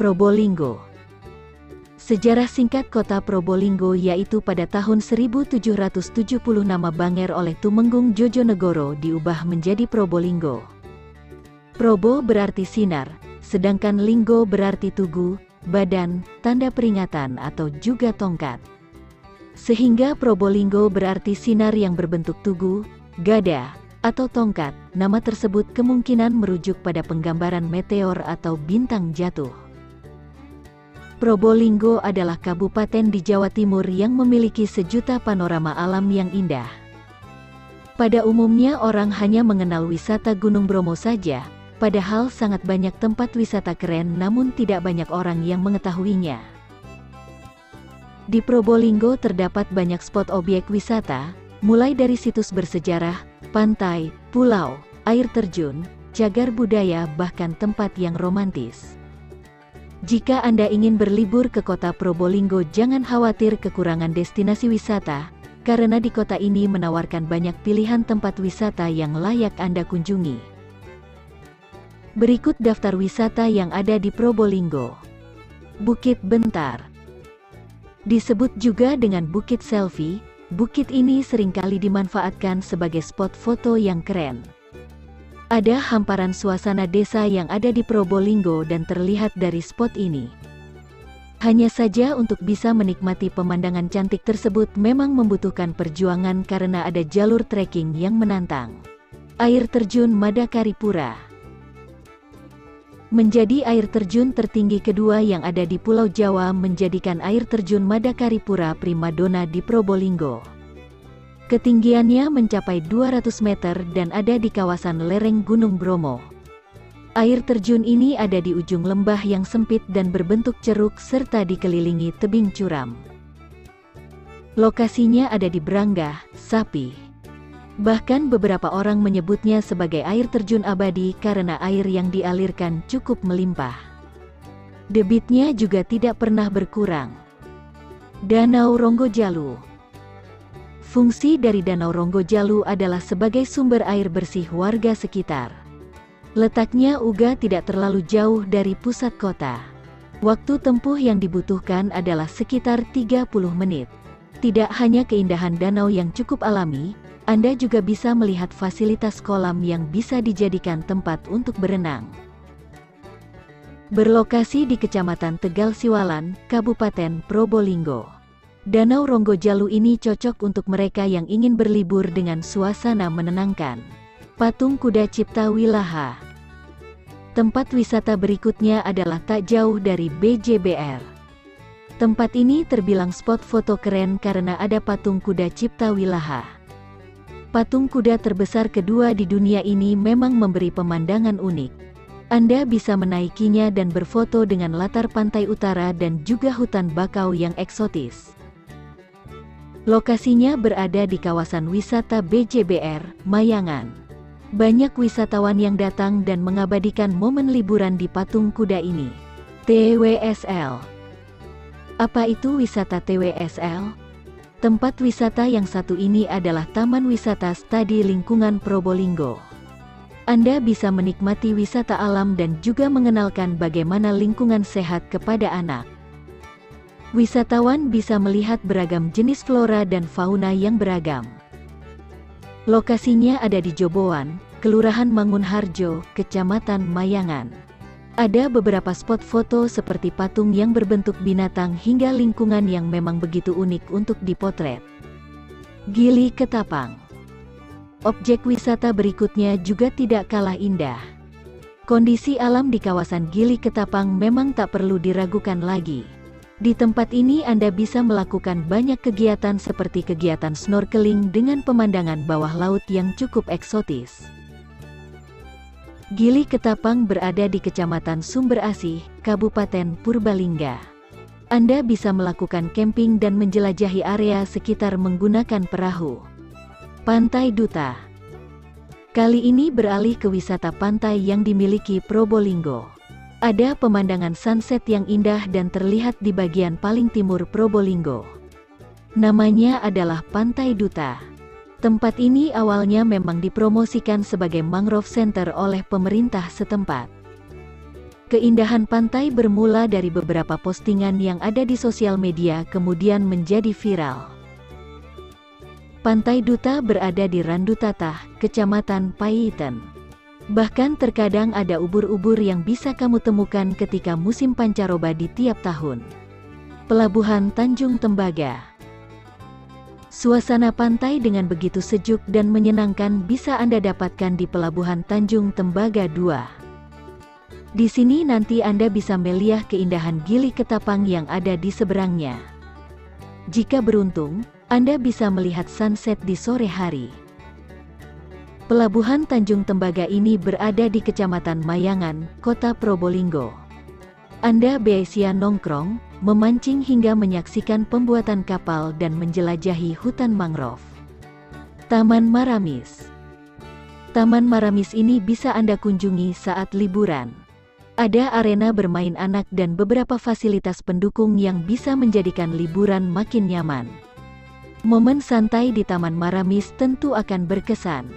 Probolinggo. Sejarah singkat kota Probolinggo yaitu pada tahun 1770 nama Banger oleh Tumenggung Jojonegoro diubah menjadi Probolinggo. Probo berarti sinar, sedangkan linggo berarti tugu, badan, tanda peringatan atau juga tongkat. Sehingga Probolinggo berarti sinar yang berbentuk tugu, gada, atau tongkat. Nama tersebut kemungkinan merujuk pada penggambaran meteor atau bintang jatuh. Probolinggo adalah kabupaten di Jawa Timur yang memiliki sejuta panorama alam yang indah. Pada umumnya orang hanya mengenal wisata Gunung Bromo saja, padahal sangat banyak tempat wisata keren namun tidak banyak orang yang mengetahuinya. Di Probolinggo terdapat banyak spot objek wisata, mulai dari situs bersejarah, pantai, pulau, air terjun, cagar budaya bahkan tempat yang romantis. Jika Anda ingin berlibur ke kota Probolinggo, jangan khawatir kekurangan destinasi wisata, karena di kota ini menawarkan banyak pilihan tempat wisata yang layak Anda kunjungi. Berikut daftar wisata yang ada di Probolinggo. Bukit Bentar. Disebut juga dengan Bukit Selfie, bukit ini seringkali dimanfaatkan sebagai spot foto yang keren. Ada hamparan suasana desa yang ada di Probolinggo dan terlihat dari spot ini. Hanya saja untuk bisa menikmati pemandangan cantik tersebut memang membutuhkan perjuangan karena ada jalur trekking yang menantang. Air terjun Madakaripura. Menjadi air terjun tertinggi kedua yang ada di Pulau Jawa menjadikan air terjun Madakaripura primadona di Probolinggo. Ketinggiannya mencapai 200 meter dan ada di kawasan lereng Gunung Bromo. Air terjun ini ada di ujung lembah yang sempit dan berbentuk ceruk serta dikelilingi tebing curam. Lokasinya ada di Branggah, Sapi. Bahkan beberapa orang menyebutnya sebagai air terjun abadi karena air yang dialirkan cukup melimpah. Debitnya juga tidak pernah berkurang. Danau Ronggojalu. Fungsi dari Danau Ronggojalu adalah sebagai sumber air bersih warga sekitar. Letaknya juga tidak terlalu jauh dari pusat kota. Waktu tempuh yang dibutuhkan adalah sekitar 30 menit. Tidak hanya keindahan danau yang cukup alami, Anda juga bisa melihat fasilitas kolam yang bisa dijadikan tempat untuk berenang. Berlokasi di Kecamatan Tegal Siwalan, Kabupaten Probolinggo. Danau Ronggojalu ini cocok untuk mereka yang ingin berlibur dengan suasana menenangkan. Patung Kuda Cipta Wilaha. Tempat wisata berikutnya adalah tak jauh dari BJBR. Tempat ini terbilang spot foto keren karena ada patung kuda Cipta Wilaha. Patung kuda terbesar kedua di dunia ini memang memberi pemandangan unik. Anda bisa menaikinya dan berfoto dengan latar pantai utara dan juga hutan bakau yang eksotis. Lokasinya berada di kawasan wisata BJBR, Mayangan. Banyak wisatawan yang datang dan mengabadikan momen liburan di patung kuda ini. TWSL. Apa itu wisata TWSL? Tempat wisata yang satu ini adalah Taman Wisata Stadi Lingkungan Probolinggo. Anda bisa menikmati wisata alam dan juga mengenalkan bagaimana lingkungan sehat kepada anak. Wisatawan bisa melihat beragam jenis flora dan fauna yang beragam. Lokasinya ada di Joboan, Kelurahan Mangunharjo, Kecamatan Mayangan. Ada beberapa spot foto seperti patung yang berbentuk binatang hingga lingkungan yang memang begitu unik untuk dipotret. Gili Ketapang. Objek wisata berikutnya juga tidak kalah indah. Kondisi alam di kawasan Gili Ketapang memang tak perlu diragukan lagi. Di tempat ini Anda bisa melakukan banyak kegiatan seperti kegiatan snorkeling dengan pemandangan bawah laut yang cukup eksotis. Gili Ketapang berada di Kecamatan Sumber Asih, Kabupaten Purbalingga. Anda bisa melakukan camping dan menjelajahi area sekitar menggunakan perahu. Pantai Duta. Kali ini beralih ke wisata pantai yang dimiliki Probolinggo. Ada pemandangan sunset yang indah dan terlihat di bagian paling timur Probolinggo. Namanya adalah Pantai Duta. Tempat ini awalnya memang dipromosikan sebagai mangrove center oleh pemerintah setempat. Keindahan pantai bermula dari beberapa postingan yang ada di sosial media kemudian menjadi viral. Pantai Duta berada di Randutatah, Kecamatan Paiten. Bahkan terkadang ada ubur-ubur yang bisa kamu temukan ketika musim pancaroba di tiap tahun. Pelabuhan Tanjung Tembaga. Suasana pantai dengan begitu sejuk dan menyenangkan bisa Anda dapatkan di Pelabuhan Tanjung Tembaga 2. Di sini nanti Anda bisa melihat keindahan Gili Ketapang yang ada di seberangnya. Jika beruntung, Anda bisa melihat sunset di sore hari. Pelabuhan Tanjung Tembaga ini berada di Kecamatan Mayangan, Kota Probolinggo. Anda bisa nongkrong, memancing hingga menyaksikan pembuatan kapal dan menjelajahi hutan mangrove. Taman Maramis. Taman Maramis ini bisa Anda kunjungi saat liburan. Ada arena bermain anak dan beberapa fasilitas pendukung yang bisa menjadikan liburan makin nyaman. Momen santai di Taman Maramis tentu akan berkesan.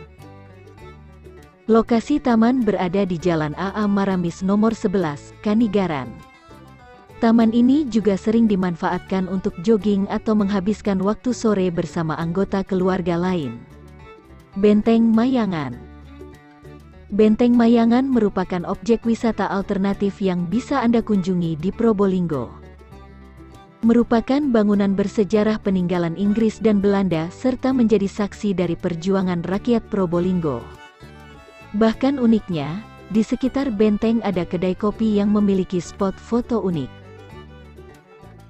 Lokasi taman berada di Jalan AA Maramis nomor 11, Kanigaran. Taman ini juga sering dimanfaatkan untuk jogging atau menghabiskan waktu sore bersama anggota keluarga lain. Benteng Mayangan. Benteng Mayangan merupakan objek wisata alternatif yang bisa Anda kunjungi di Probolinggo. Merupakan bangunan bersejarah peninggalan Inggris dan Belanda serta menjadi saksi dari perjuangan rakyat Probolinggo. Bahkan uniknya, di sekitar benteng ada kedai kopi yang memiliki spot foto unik.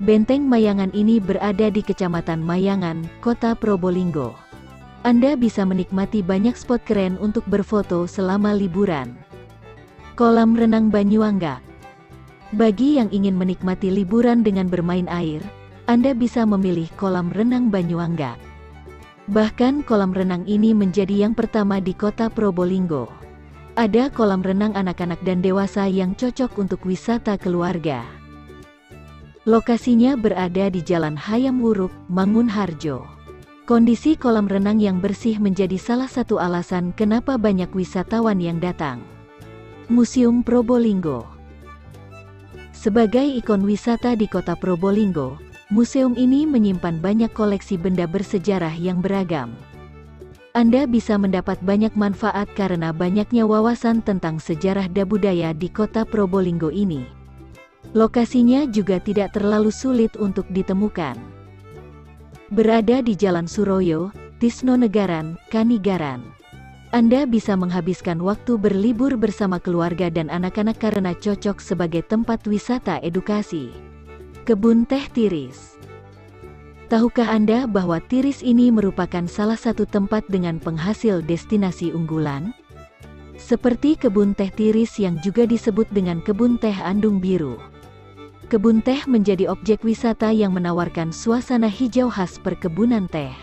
Benteng Mayangan ini berada di Kecamatan Mayangan, Kota Probolinggo. Anda bisa menikmati banyak spot keren untuk berfoto selama liburan. Kolam renang Banyuanggak. Bagi yang ingin menikmati liburan dengan bermain air, Anda bisa memilih kolam renang Banyuanggak. Bahkan kolam renang ini menjadi yang pertama di Kota Probolinggo. Ada kolam renang anak-anak dan dewasa yang cocok untuk wisata keluarga. Lokasinya berada di Jalan Hayam Wuruk, Mangunharjo. Kondisi kolam renang yang bersih menjadi salah satu alasan kenapa banyak wisatawan yang datang. Museum Probolinggo. Sebagai ikon wisata di Kota Probolinggo, museum ini menyimpan banyak koleksi benda bersejarah yang beragam. Anda bisa mendapat banyak manfaat karena banyaknya wawasan tentang sejarah dan budaya di Kota Probolinggo ini. Lokasinya juga tidak terlalu sulit untuk ditemukan. Berada di Jalan Suroyo, Tisnonegaran, Kanigaran. Anda bisa menghabiskan waktu berlibur bersama keluarga dan anak-anak karena cocok sebagai tempat wisata edukasi. Kebun Teh Tiris. Tahukah Anda bahwa Tiris ini merupakan salah satu tempat dengan penghasil destinasi unggulan? Seperti Kebun Teh Tiris yang juga disebut dengan Kebun Teh Andung Biru. Kebun teh menjadi objek wisata yang menawarkan suasana hijau khas perkebunan teh.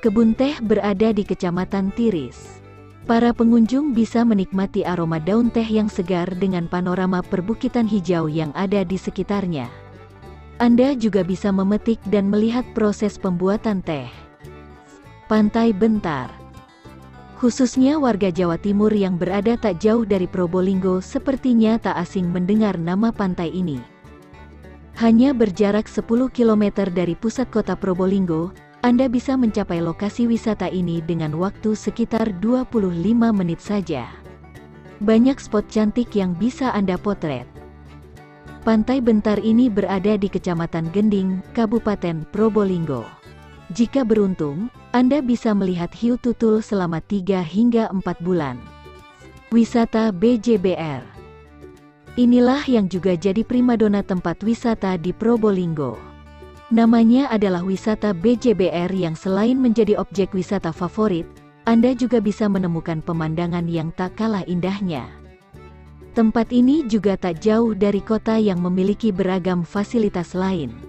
Kebun teh berada di Kecamatan Tiris. Para pengunjung bisa menikmati aroma daun teh yang segar dengan panorama perbukitan hijau yang ada di sekitarnya. Anda juga bisa memetik dan melihat proses pembuatan teh. Pantai Bentar. Khususnya warga Jawa Timur yang berada tak jauh dari Probolinggo sepertinya tak asing mendengar nama pantai ini. Hanya berjarak 10 km dari pusat kota Probolinggo, Anda bisa mencapai lokasi wisata ini dengan waktu sekitar 25 menit saja. Banyak spot cantik yang bisa Anda potret. Pantai Bentar ini berada di Kecamatan Gending, Kabupaten Probolinggo. Jika beruntung, Anda bisa melihat hiu tutul selama 3 hingga 4 bulan. Wisata BJBR. Inilah yang juga jadi primadona tempat wisata di Probolinggo. Namanya adalah wisata BJBR yang selain menjadi objek wisata favorit, Anda juga bisa menemukan pemandangan yang tak kalah indahnya. Tempat ini juga tak jauh dari kota yang memiliki beragam fasilitas lain.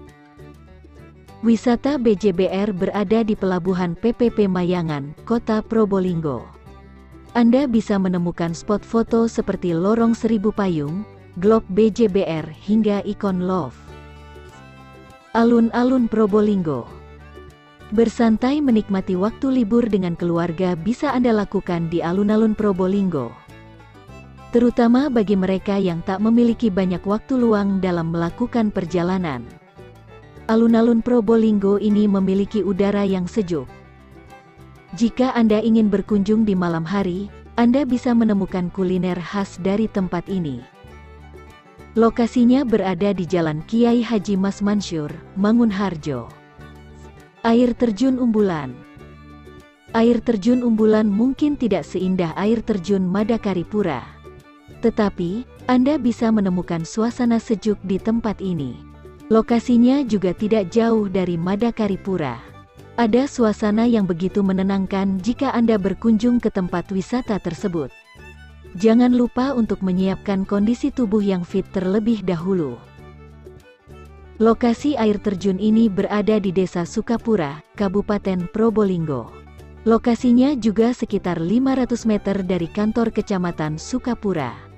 Wisata BJBR berada di Pelabuhan PPP Mayangan, Kota Probolinggo. Anda bisa menemukan spot foto seperti Lorong Seribu Payung, Globe BJBR hingga ikon Love. Alun-alun Probolinggo. Bersantai menikmati waktu libur dengan keluarga bisa Anda lakukan di alun-alun Probolinggo. terutama bagi mereka yang tak memiliki banyak waktu luang dalam melakukan perjalanan. Alun-alun Probolinggo ini memiliki udara yang sejuk. Jika Anda ingin berkunjung di malam hari, Anda bisa menemukan kuliner khas dari tempat ini. Lokasinya berada di Jalan Kiai Haji Mas Mansur, Mangunharjo. Air terjun Umbulan. Air terjun Umbulan mungkin tidak seindah air terjun Madakaripura. Tetapi, Anda bisa menemukan suasana sejuk di tempat ini. Lokasinya juga tidak jauh dari Madakaripura. Ada suasana yang begitu menenangkan jika Anda berkunjung ke tempat wisata tersebut. Jangan lupa untuk menyiapkan kondisi tubuh yang fit terlebih dahulu. Lokasi air terjun ini berada di Desa Sukapura, Kabupaten Probolinggo. Lokasinya juga sekitar 500 meter dari kantor Kecamatan Sukapura.